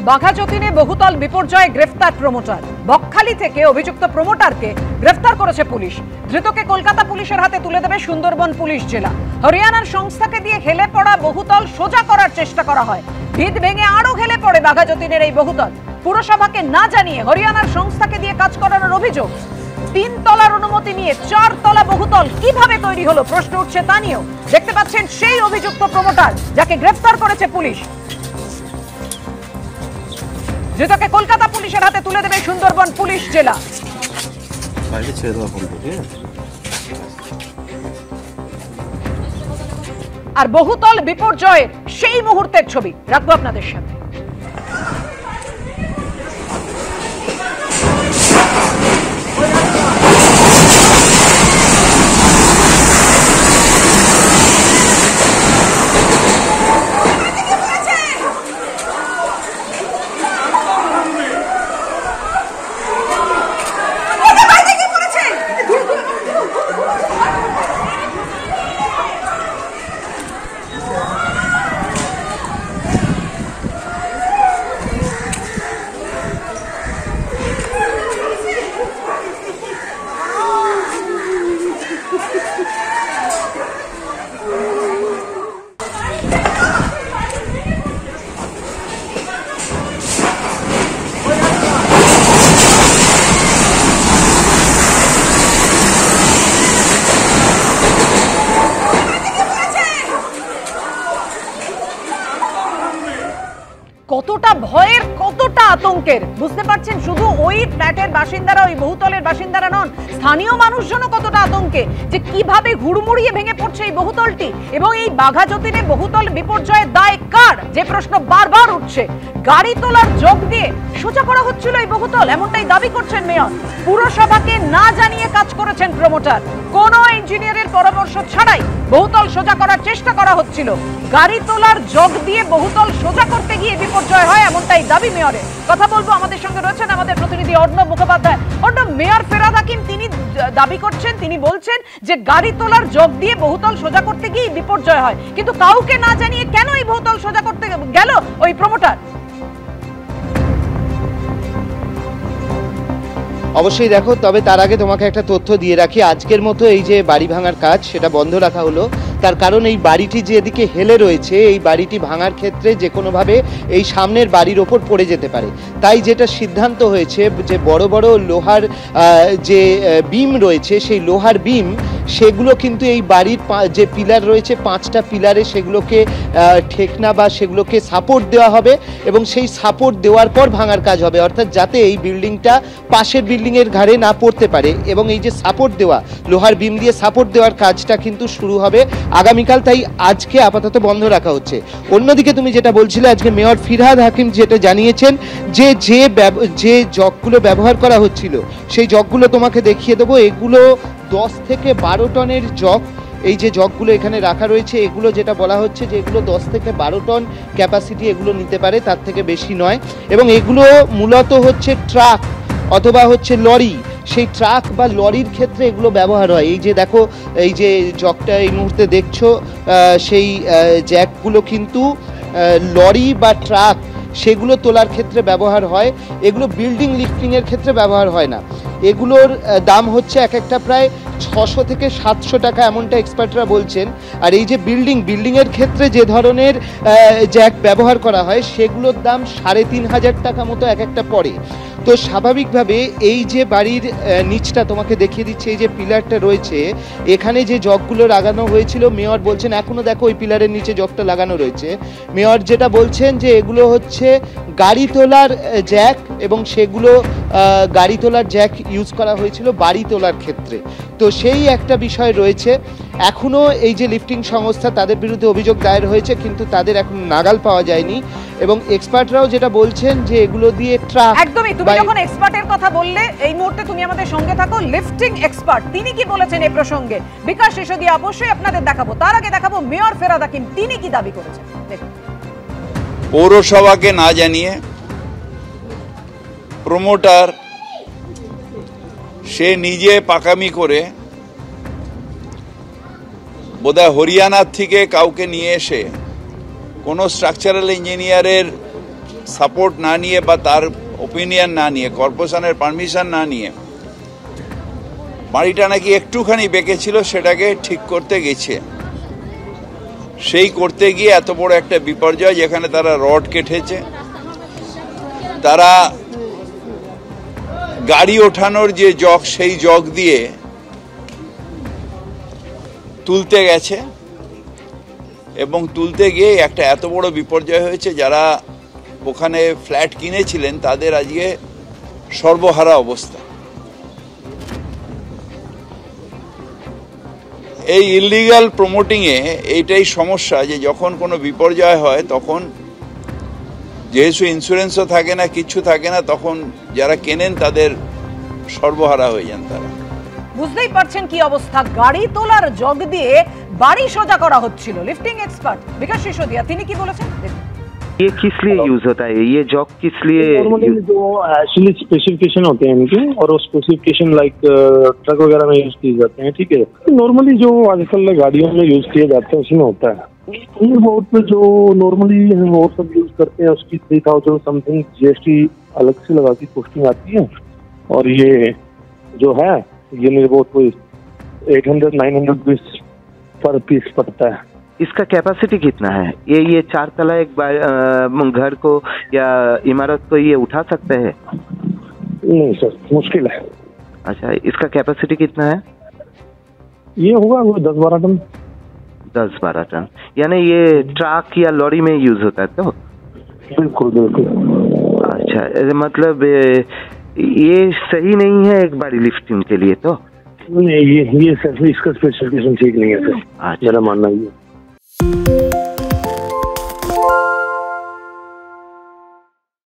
বাঘাযতীনে বহুতল বিপর্যয়ে গ্রেফতার প্রমোটার। বকখালি থেকে অভিযুক্ত প্রমোটারকে গ্রেফতার করেছে পুলিশ। ধৃতকে কলকাতা পুলিশের হাতে তুলে দেবে সুন্দরবন পুলিশ জেলা। হরিয়ানার সংস্থাকে দিয়ে হেলে পড়া বহুতল সোজা করার চেষ্টা করা হয়। ভিত ভেঙে আরো হেলে পড়ে বাঘাযতীনের এই বহুতল। পুরসভাকে না জানিয়ে হরিয়ানার সংস্থাকে দিয়ে কাজ করানোর অভিযোগ। 3 তলার অনুমতি নিয়ে 4 তলা বহুতল কিভাবে তৈরি হলো প্রশ্ন উঠছে তা নিয়েও। দেখতে পাচ্ছেন সেই অভিযুক্ত প্রমোটার যাকে গ্রেফতার করেছে পুলিশ। ধৃতকে কলকাতা পুলিশের হাতে তুলে দেবে সুন্দরবন পুলিশ জেলা। আর বহুতল বিপর্যয়ের সেই মুহূর্তের ছবি রাখবো আপনাদের সামনে। কতটা ভয়ের, কতটা আতঙ্কের বুঝতে পারছেন। শুধু ওই ফ্ল্যাটের বাসিন্দারা, ওই বহুতলের বাসিন্দারা নন, স্থানীয় মানুষজনও কতটা আতঙ্কে যে কিভাবে হুড়মুড়িয়ে ভেঙে পড়ছে এই বহুতলটি। এবং এই বাঘাযতীনে বহুতল বিপর্যয়ের দায় কার, যে প্রশ্ন বারবার উঠছে। গাড়ি তোলার যোগ দিয়ে সোজা করা হচ্ছিল এই বহুতল, এমনটাই দাবি করছেন মেয়র। পুরসভাকে না জানিয়ে কাজ করেছেন প্রমোটার। কোনো ইঞ্জিনিয়ারের পরামর্শ ছাড়াই বহুতল সোজা করার চেষ্টা করা হচ্ছিল। গাড়ি তোলার যোগ দিয়ে বহুতল সোজা করতে গিয়ে বিপর্যয় হয়, এমনটাই দাবি মেয়রের। কথা বলবো, আমাদের সঙ্গে রয়েছেন আমাদের প্রতিনিধি অর্ণব মুখোপাধ্যায়। অর্ণব, মেয়র ফেরাদ হাকিম তিনি দাবি করছেন, তিনি বলছেন যে গাড়ি তোলার যোগ দিয়ে বহুতল সোজা করতে গিয়ে বিপর্যয় হয়, কিন্তু কাউকে না জানিয়ে কেন এই বহুতল সোজা করতে গেল ওই প্রমোটার? অবশ্যই দেখো, তবে তার আগে তোমাকে একটা তথ্য দিয়ে রাখি। আজকের মতো এই যে বাড়ি ভাঙার কাজ সেটা বন্ধ রাখা হলো, তার কারণ এই বাড়িটি যেদিকে হেলে রয়েছে, এই বাড়িটি ভাঙার ক্ষেত্রে যে কোনোভাবে এই সামনের বাড়ির ওপর পড়ে যেতে পারে। তাই যেটা সিদ্ধান্ত হয়েছে যে বড় বড় লোহার যে বিম রয়েছে, সেই লোহার বিম সেগুলো কিন্তু এই বাড়ির যে পিলার রয়েছে 5টা পিলারে সেগুলোকে ঠেকনা বা সেগুলোকে সাপোর্ট দেওয়া হবে এবং সেই সাপোর্ট দেওয়ার পর ভাঙার কাজ হবে, অর্থাৎ যাতে এই বিল্ডিংটা পাশের বিল্ডিংয়ের ঘাড়ে না পড়তে পারে। এবং এই যে সাপোর্ট দেওয়া, লোহার বিম দিয়ে সাপোর্ট দেওয়ার কাজটা কিন্তু শুরু হবে আগামীকাল, তাই আজকে আপাতত বন্ধ রাখা হচ্ছে। অন্যদিকে তুমি যেটা বলছিলে, আজকে মেয়র ফিরহাদ হাকিম যেটা জানিয়েছেন যে জগগুলো ব্যবহার করা হচ্ছিল সেই জগগুলো তোমাকে দেখিয়ে দেবো। এগুলো 10 থেকে 12 টনের জগ। এই যে জগগুলো এখানে রাখা রয়েছে, এগুলো যেটা বলা হচ্ছে যে এগুলো 10 থেকে 12 টন ক্যাপাসিটি এগুলো নিতে পারে, তার থেকে বেশি নয়। এবং এগুলো মূলত হচ্ছে ট্রাক অথবা হচ্ছে লরি, সেই ট্রাক বা লরির ক্ষেত্রে এগুলো ব্যবহার হয়। এই যে দেখো, এই যে জগটা এই মুহূর্তে দেখছো, সেই জ্যাকগুলো কিন্তু লরি বা ট্রাক সেগুলো তোলার ক্ষেত্রে ব্যবহার হয়। এগুলো বিল্ডিং লিফটিংয়ের ক্ষেত্রে ব্যবহার হয় না। এগুলোর দাম হচ্ছে এক একটা প্রায় 600 থেকে 700 টাকা, এমনটা এক্সপার্টরা বলছেন। আর এই যে বিল্ডিংয়ের ক্ষেত্রে যে ধরনের জ্যাক ব্যবহার করা হয় সেগুলোর দাম 3500 টাকা মতো এক একটা পড়ে। তো স্বাভাবিকভাবে এই যে বাড়ির নিচটা তোমাকে দেখিয়ে দিচ্ছে, এই যে পিলারটা রয়েছে এখানে যে জগগুলো লাগানো হয়েছিল, মেয়র বলছেন এখনো দেখো ওই পিলারের নিচে জগটা লাগানো রয়েছে। মেয়র যেটা বলছেন যে এগুলো হচ্ছে গাড়ি তোলার জ্যাক এবং সেগুলো গাড়ি তোলার জ্যাক ইউজ করা হয়েছিল বাড়ি তোলার ক্ষেত্রে। তো সেই একটা বিষয় রয়েছে। এখনো এই যে লিফটিং সংস্থা, তাদের বিরুদ্ধে অভিযোগ দায়ের হয়েছে, কিন্তু তাদের এখন নাগাল পাওয়া যায়নি। এবং এক্সপার্টরাও যেটা বলছেন যে এগুলো দিয়ে ট্রাক। একদমই, তুমি যখন এক্সপার্টের কথা বললে, এই মুহূর্তে তুমি আমাদের সঙ্গে থাকো লিফটিং এক্সপার্ট, তিনি কি বলেছেন এই প্রসঙ্গে বিকাশ সিসোদিয়া অবশ্যই আপনাদের দেখাবো। তার আগে দেখাবো মেয়র ফেরাদ হাকিম তিনি কি দাবি করেছেন। দেখুন, পৌরসভাকে না জানিয়ে প্রমোটার সে নিজে পাকামি করে বোধহয় হরিয়ানার থেকে কাউকে নিয়ে এসে কোনো স্ট্রাকচারাল ইঞ্জিনিয়ারের সাপোর্ট না নিয়ে বা তার ওপিনিয়ন না নিয়ে, কর্পোরেশনের পারমিশন না নিয়ে বাড়িটা নাকি একটুখানি বেঁকেছিল, সেটাকে ঠিক করতে গেছে। সেই করতে গিয়ে এত বড় একটা বিপর্যয়, যেখানে তারা রড কেটেছে, তারা গাড়ি ওঠানোর যে জগ, সেই জগ দিয়ে তুলতে গেছে এবং তুলতে গিয়ে একটা এত বড় বিপর্যয় হয়েছে। যারা ওখানে ফ্ল্যাট কিনেছিলেন তাদের আজকে সর্বহারা অবস্থা। এই ইলিগাল প্রমোটিংয়ে এইটাই সমস্যা, যে যখন কোনো বিপর্যয় হয় তখন যেহেতু ইন্স্যুরেন্সও থাকে না, কিছু থাকে না, তখন যারা কেনেন তাদের সর্বহারা হয়ে যান তারা। বুঝতেই পারছেন কি অবস্থা, গাড়ি তোলার জগ দিয়ে বাড়ি সোজা করা হচ্ছিল। লিফটিং এক্সপার্ট বিকাশ সিসোদিয়া তিনি কি বলেছেন দেখুন। ये किस लिए यूज होता है, ये जॉक किस लिए? नॉर्मली जो एक्चुअली स्पेसिफिकेशन होते हैं इनके, और वो स्पेसिफिकेशन लाइक ट्रक वगैरह में यूज किए जाते हैं, ठीक है। नॉर्मली जो आजकल गाड़ियों में यूज किए जाते हैं उसमें होता है। ये बोर्ड पे जो नॉर्मली वो सब यूज करते हैं उसकी 3000 समथिंग जीएसटी अलग से लगा की पोस्टिंग आती है, और ये जो है ये मेरे बोर्ड पे 800-900 रुपीज पर पीस पड़ता है। इसका कैपेसिटी कितना है? ये 4 तला एक घर को या इमारत को ये उठा सकते हैं? नहीं सर, मुश्किल है। अच्छा, इसका कैपेसिटी कितना है? ये होगा वो 10-12 टन। 10-12 टन, यानी ये ट्रक या लॉरी में यूज होता है तो? बिल्कुल बिल्कुल। अच्छा, मतलब ये सही नहीं है एक बड़ी लिफ्टिंग के लिए तो? नहीं, ये सर इसका स्पेसिफिकेशन ठीक नहीं है सर, मेरा मानना ये।